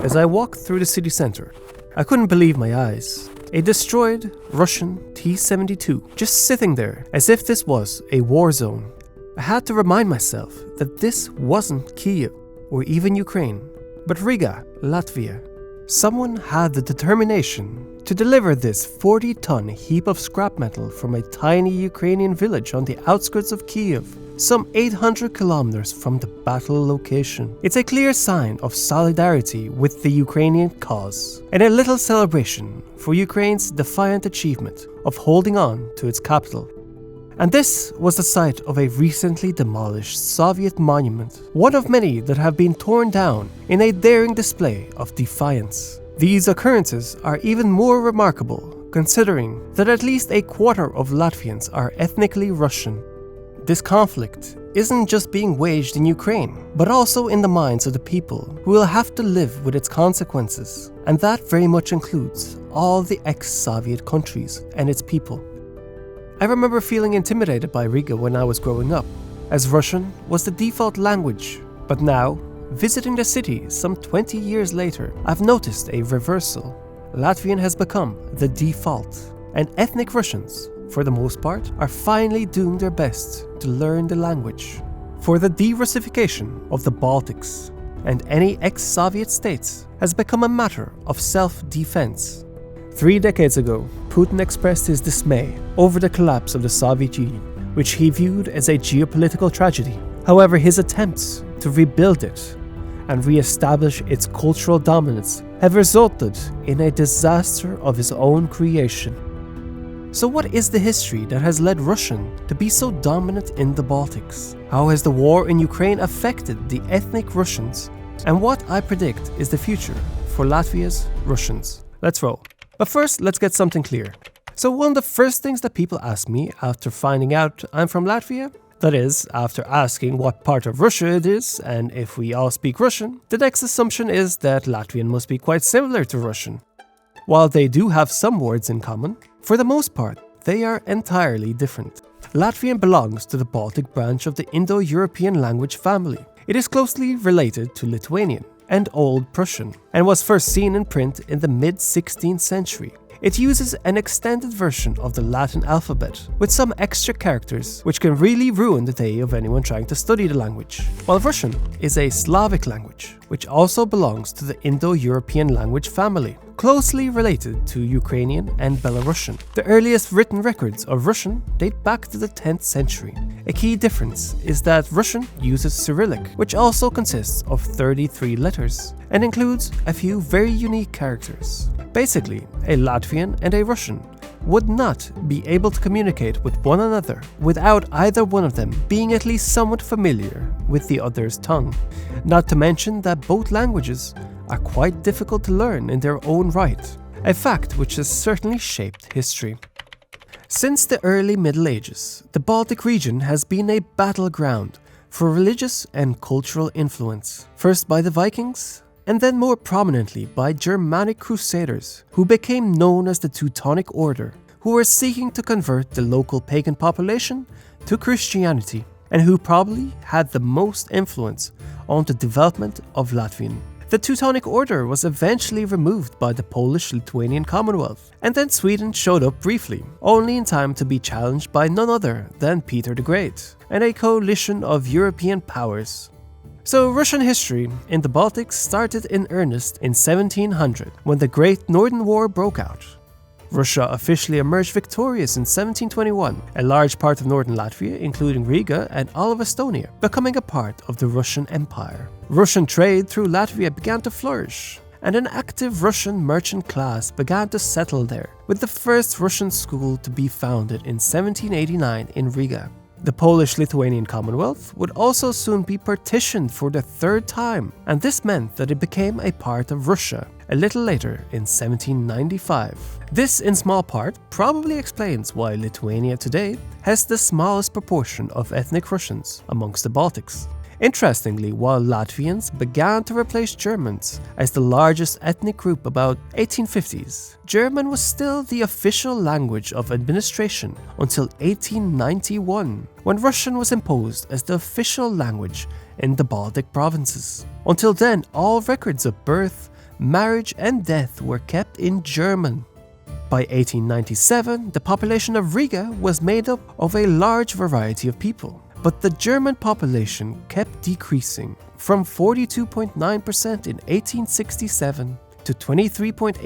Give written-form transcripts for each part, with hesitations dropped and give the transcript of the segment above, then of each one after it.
as I walked through the city center. I couldn't believe my eyes. A destroyed Russian T-72 just sitting there as if this was a war zone. I had to remind myself that this wasn't Kiev or even Ukraine, but Riga, Latvia. Someone had the determination to deliver this 40-ton heap of scrap metal from a tiny Ukrainian village on the outskirts of Kiev, some 800 kilometers from the battle location. It's a clear sign of solidarity with the Ukrainian cause, and a little celebration for Ukraine's defiant achievement of holding on to its capital. And this was the site of a recently demolished Soviet monument, one of many that have been torn down in a daring display of defiance. These occurrences are even more remarkable, considering that at least a quarter of Latvians are ethnically Russian. This conflict isn't just being waged in Ukraine, but also in the minds of the people who will have to live with its consequences, and that very much includes all the ex-Soviet countries and its people. I remember feeling intimidated by Riga when I was growing up, as Russian was the default language, but now, visiting the city some 20 years later, I've noticed a reversal. Latvian has become the default, and ethnic Russians, for the most part, are finally doing their best to learn the language. For the de-Russification of the Baltics and any ex-Soviet states has become a matter of self-defense. 3 decades ago, Putin expressed his dismay over the collapse of the Soviet Union, which he viewed as a geopolitical tragedy. However, his attempts to rebuild it and re-establish its cultural dominance have resulted in a disaster of his own creation. So what is the history that has led Russian to be so dominant in the Baltics? How has the war in Ukraine affected the ethnic Russians? And what I predict is the future for Latvia's Russians. Let's roll. But first, let's get something clear. So one of the first things that people ask me after finding out I'm from Latvia, that is, after asking what part of Russia it is and if we all speak Russian, the next assumption is that Latvian must be quite similar to Russian. While they do have some words in common, for the most part, they are entirely different. Latvian belongs to the Baltic branch of the Indo-European language family. It is closely related to Lithuanian and Old Prussian, and was first seen in print in the mid-16th century. It uses an extended version of the Latin alphabet, with some extra characters which can really ruin the day of anyone trying to study the language. While Russian is a Slavic language, which also belongs to the Indo-European language family, closely related to Ukrainian and Belarusian. The earliest written records of Russian date back to the 10th century. A key difference is that Russian uses Cyrillic, which also consists of 33 letters, and includes a few very unique characters. Basically, a Latvian and a Russian would not be able to communicate with one another without either one of them being at least somewhat familiar with the other's tongue. Not to mention that both languages are quite difficult to learn in their own right, a fact which has certainly shaped history. Since the early Middle Ages, the Baltic region has been a battleground for religious and cultural influence, first by the Vikings, and then more prominently by Germanic crusaders, who became known as the Teutonic Order, who were seeking to convert the local pagan population to Christianity, and who probably had the most influence on the development of Latvian. The Teutonic Order was eventually removed by the Polish-Lithuanian Commonwealth, and then Sweden showed up briefly, only in time to be challenged by none other than Peter the Great, and a coalition of European powers. So Russian history in the Baltics started in earnest in 1700, when the Great Northern War broke out. Russia officially emerged victorious in 1721, a large part of northern Latvia, including Riga and all of Estonia, becoming a part of the Russian Empire. Russian trade through Latvia began to flourish, and an active Russian merchant class began to settle there, with the first Russian school to be founded in 1789 in Riga. The Polish-Lithuanian Commonwealth would also soon be partitioned for the third time, and this meant that it became a part of Russia a little later in 1795. This, in small part, probably explains why Lithuania today has the smallest proportion of ethnic Russians amongst the Baltics. Interestingly, while Latvians began to replace Germans as the largest ethnic group about 1850s, German was still the official language of administration until 1891, when Russian was imposed as the official language in the Baltic provinces. Until then, all records of birth, marriage and death were kept in German. By 1897, the population of Riga was made up of a large variety of people, but the German population kept decreasing from 42.9% in 1867 to 23.8%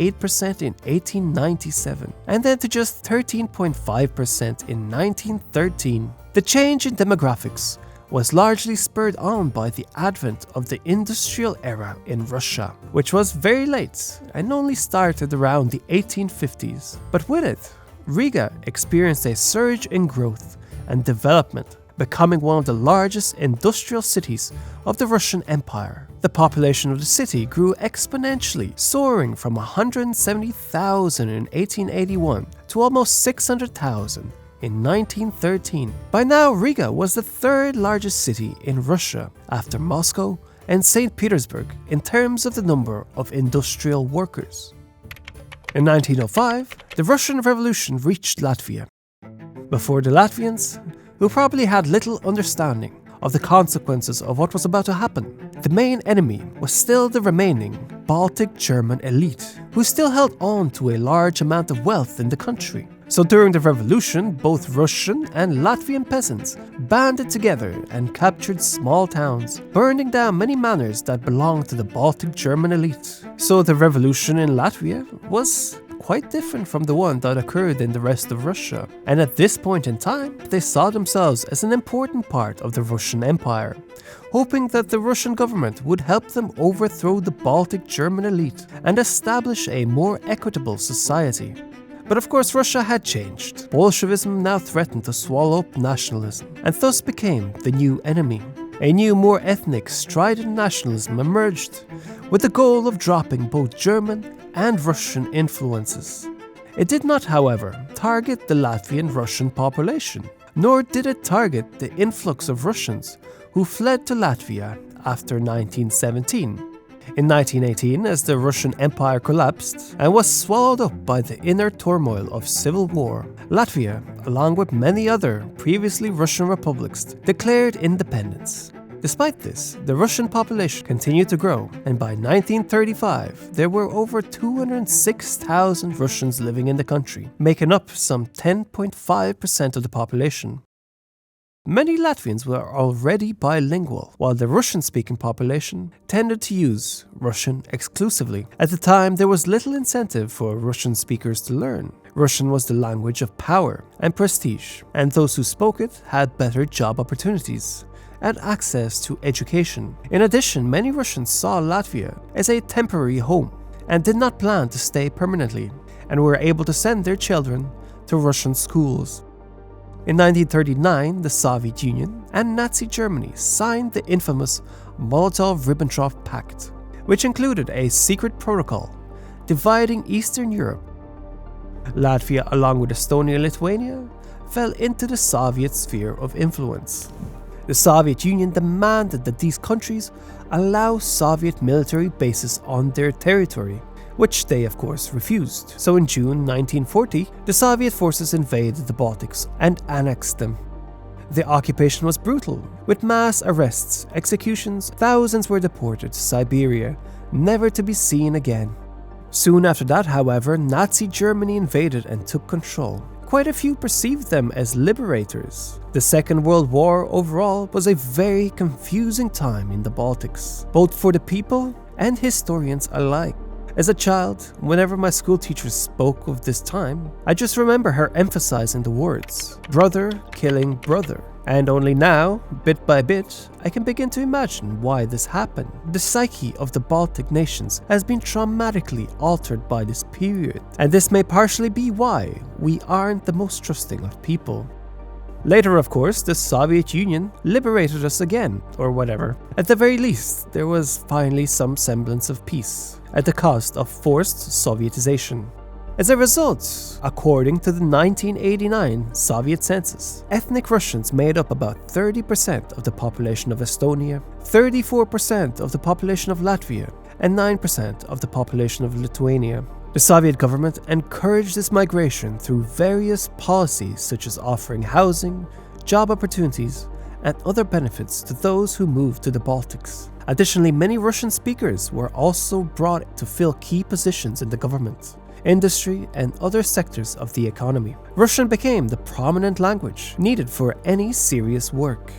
in 1897, and then to just 13.5% in 1913. The change in demographics was largely spurred on by the advent of the industrial era in Russia, which was very late and only started around the 1850s. But with it, Riga experienced a surge in growth and development, becoming one of the largest industrial cities of the Russian Empire. The population of the city grew exponentially, soaring from 170,000 in 1881 to almost 600,000 in 1913. By now, Riga was the third largest city in Russia after Moscow and St. Petersburg in terms of the number of industrial workers. In 1905, the Russian Revolution reached Latvia. Before the Latvians, who probably had little understanding of the consequences of what was about to happen, the main enemy was still the remaining Baltic German elite, who still held on to a large amount of wealth in the country. So during the revolution, both Russian and Latvian peasants banded together and captured small towns, burning down many manors that belonged to the Baltic German elite. So the revolution in Latvia was quite different from the one that occurred in the rest of Russia. And at this point in time, they saw themselves as an important part of the Russian Empire, hoping that the Russian government would help them overthrow the Baltic German elite and establish a more equitable society. But of course, Russia had changed. Bolshevism now threatened to swallow up nationalism, and thus became the new enemy. A new, more ethnic, strident nationalism emerged, with the goal of dropping both German and Russian influences. It did not, however, target the Latvian-Russian population, nor did it target the influx of Russians who fled to Latvia after 1917. In 1918, as the Russian Empire collapsed and was swallowed up by the inner turmoil of civil war, Latvia, along with many other previously Russian republics, declared independence. Despite this, the Russian population continued to grow, and by 1935, there were over 206,000 Russians living in the country, making up some 10.5% of the population. Many Latvians were already bilingual, while the Russian-speaking population tended to use Russian exclusively. At the time, there was little incentive for Russian speakers to learn. Russian was the language of power and prestige, and those who spoke it had better job opportunities and access to education. In addition, many Russians saw Latvia as a temporary home and did not plan to stay permanently, and were able to send their children to Russian schools. In 1939, the Soviet Union and Nazi Germany signed the infamous Molotov-Ribbentrop Pact, which included a secret protocol dividing Eastern Europe. Latvia, along with Estonia and Lithuania, fell into the Soviet sphere of influence. The Soviet Union demanded that these countries allow Soviet military bases on their territory, which they of course refused. So in June 1940, the Soviet forces invaded the Baltics and annexed them. The occupation was brutal, with mass arrests, executions, thousands were deported to Siberia, never to be seen again. Soon after that, however, Nazi Germany invaded and took control. Quite a few perceived them as liberators. The Second World War overall was a very confusing time in the Baltics, both for the people and historians alike. As a child, whenever my school teachers spoke of this time, I just remember her emphasizing the words, brother killing brother. And only now, bit by bit, I can begin to imagine why this happened. The psyche of the Baltic nations has been traumatically altered by this period, and this may partially be why we aren't the most trusting of people. Later, of course, the Soviet Union liberated us again, or whatever. At the very least, there was finally some semblance of peace, at the cost of forced Sovietization. As a result, according to the 1989 Soviet census, ethnic Russians made up about 30% of the population of Estonia, 34% of the population of Latvia, and 9% of the population of Lithuania. The Soviet government encouraged this migration through various policies such as offering housing, job opportunities, and other benefits to those who moved to the Baltics. Additionally, many Russian speakers were also brought to fill key positions in the government, industry, and other sectors of the economy. Russian became the prominent language needed for any serious work.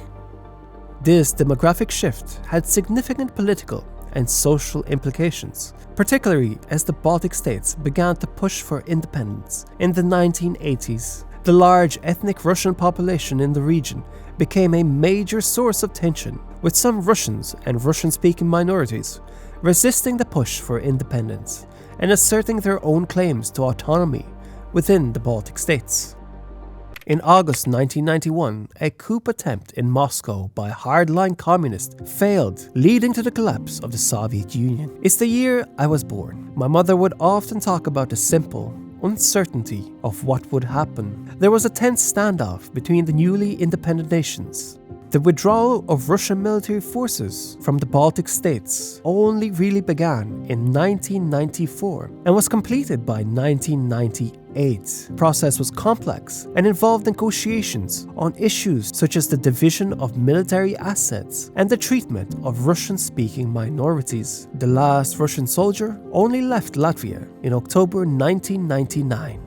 This demographic shift had significant political and social implications, particularly as the Baltic States began to push for independence in the 1980s. The large ethnic Russian population in the region became a major source of tension, with some Russians and Russian-speaking minorities resisting the push for independence and asserting their own claims to autonomy within the Baltic States. In August 1991, a coup attempt in Moscow by hardline communists failed, leading to the collapse of the Soviet Union. It's the year I was born. My mother would often talk about the simple uncertainty of what would happen. There was a tense standoff between the newly independent nations. The withdrawal of Russian military forces from the Baltic States only really began in 1994 and was completed by 1998. The process was complex and involved negotiations on issues such as the division of military assets and the treatment of Russian-speaking minorities. The last Russian soldier only left Latvia in October 1999.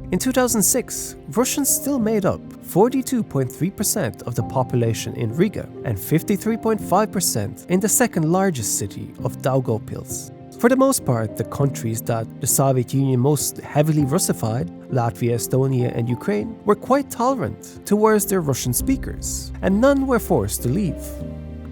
In 2006, Russians still made up 42.3% of the population in Riga and 53.5% in the second largest city of Daugavpils. For the most part, the countries that the Soviet Union most heavily Russified, Latvia, Estonia, and Ukraine, were quite tolerant towards their Russian speakers, and none were forced to leave.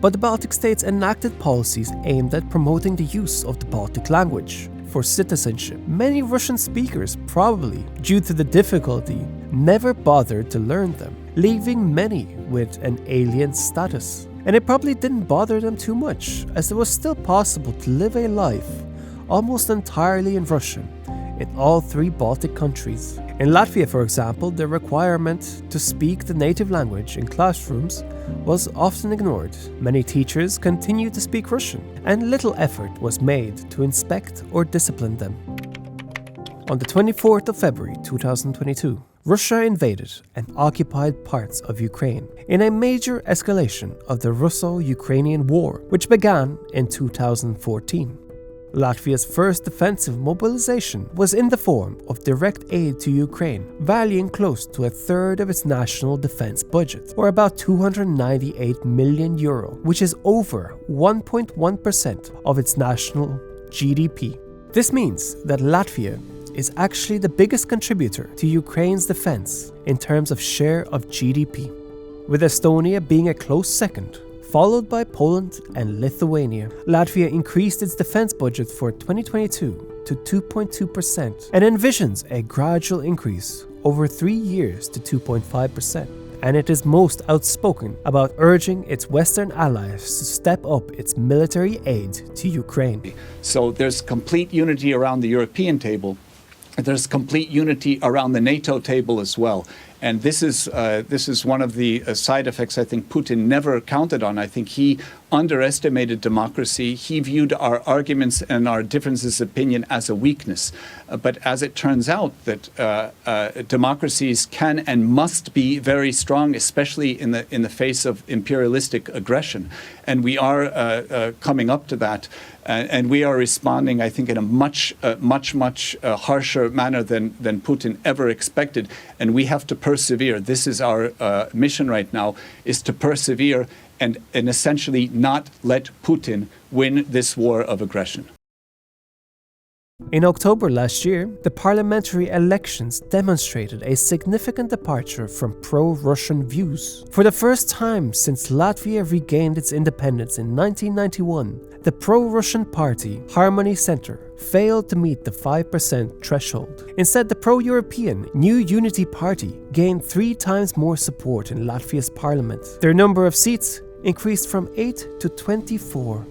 But the Baltic states enacted policies aimed at promoting the use of the Baltic language for citizenship. Many Russian speakers, probably due to the difficulty, never bothered to learn them, leaving many with an alien status. And it probably didn't bother them too much, as it was still possible to live a life almost entirely in Russian in all three Baltic countries. In Latvia, for example, the requirement to speak the native language in classrooms was often ignored. Many teachers continued to speak Russian, and little effort was made to inspect or discipline them. On the 24th of February 2022, Russia invaded and occupied parts of Ukraine in a major escalation of the Russo-Ukrainian War, which began in 2014. Latvia's first defensive mobilization was in the form of direct aid to Ukraine, valuing close to a third of its national defense budget, or about €298 million, which is over 1.1% of its national GDP. This means that Latvia is actually the biggest contributor to Ukraine's defense in terms of share of GDP, with Estonia being a close second, followed by Poland and Lithuania. Latvia increased its defense budget for 2022 to 2.2% and envisions a gradual increase over 3 years to 2.5%. And it is most outspoken about urging its Western allies to step up its military aid to Ukraine. So there's complete unity around the European table. There's complete unity around the NATO table as well. And this is one of the side effects I think Putin never counted on. I think he underestimated democracy. He viewed our arguments and our differences of opinion as a weakness. But as it turns out, that democracies can and must be very strong, especially in the face of imperialistic aggression. And we are coming up to that. And we are responding, I think, in a much harsher manner than Putin ever expected. And we have to persevere. This is our mission right now, is to persevere and essentially not let Putin win this war of aggression. In October last year, the parliamentary elections demonstrated a significant departure from pro-Russian views. For the first time since Latvia regained its independence in 1991, the pro-Russian party, Harmony Center, failed to meet the 5% threshold. Instead, the pro-European New Unity Party gained 3 times more support in Latvia's parliament. Their number of seats increased from 8 to 24.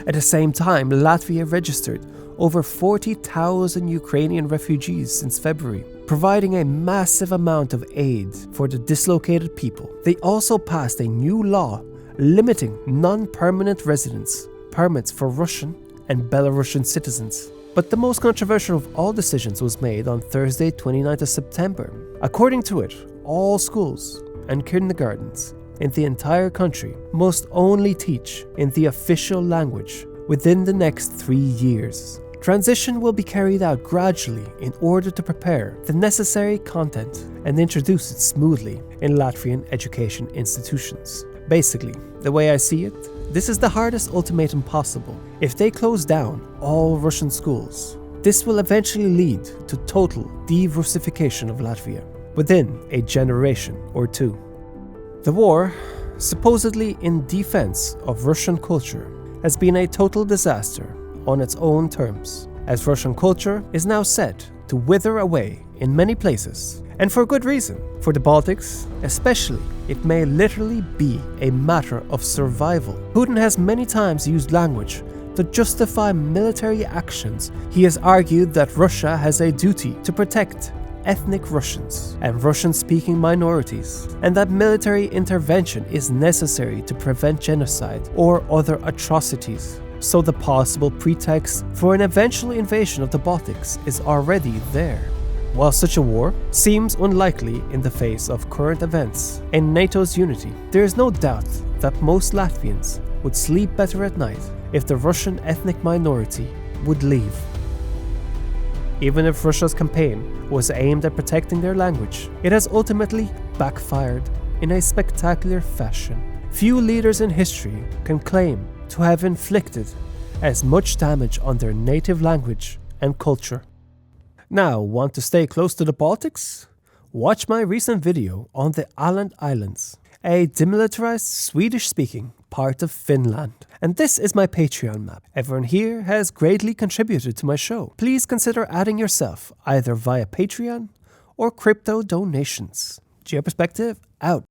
At the same time, Latvia registered over 40,000 Ukrainian refugees since February, providing a massive amount of aid for the dislocated people. They also passed a new law limiting non-permanent residence permits for Russian and Belarusian citizens. But the most controversial of all decisions was made on Thursday, 29th of September. According to it, all schools and kindergartens in the entire country must only teach in the official language within the next 3 years. Transition will be carried out gradually in order to prepare the necessary content and introduce it smoothly in Latvian education institutions. Basically, the way I see it, this is the hardest ultimatum possible. If they close down all Russian schools, this will eventually lead to total de-Russification of Latvia within a generation or two. The war, supposedly in defense of Russian culture, has been a total disaster on its own terms, as Russian culture is now set to wither away in many places, and for good reason. For the Baltics, especially, it may literally be a matter of survival. Putin has many times used language to justify military actions. He has argued that Russia has a duty to protect ethnic Russians and Russian-speaking minorities, and that military intervention is necessary to prevent genocide or other atrocities. So the possible pretext for an eventual invasion of the Baltics is already there. While such a war seems unlikely in the face of current events and NATO's unity, there is no doubt that most Latvians would sleep better at night if the Russian ethnic minority would leave. Even if Russia's campaign was aimed at protecting their language, it has ultimately backfired in a spectacular fashion. Few leaders in history can claim to have inflicted as much damage on their native language and culture. Now, want to stay close to the Baltics? Watch my recent video on the Åland Islands, a demilitarized Swedish-speaking part of Finland. And this is my Patreon map. Everyone here has greatly contributed to my show. Please consider adding yourself either via Patreon or crypto donations. Geoperspective out.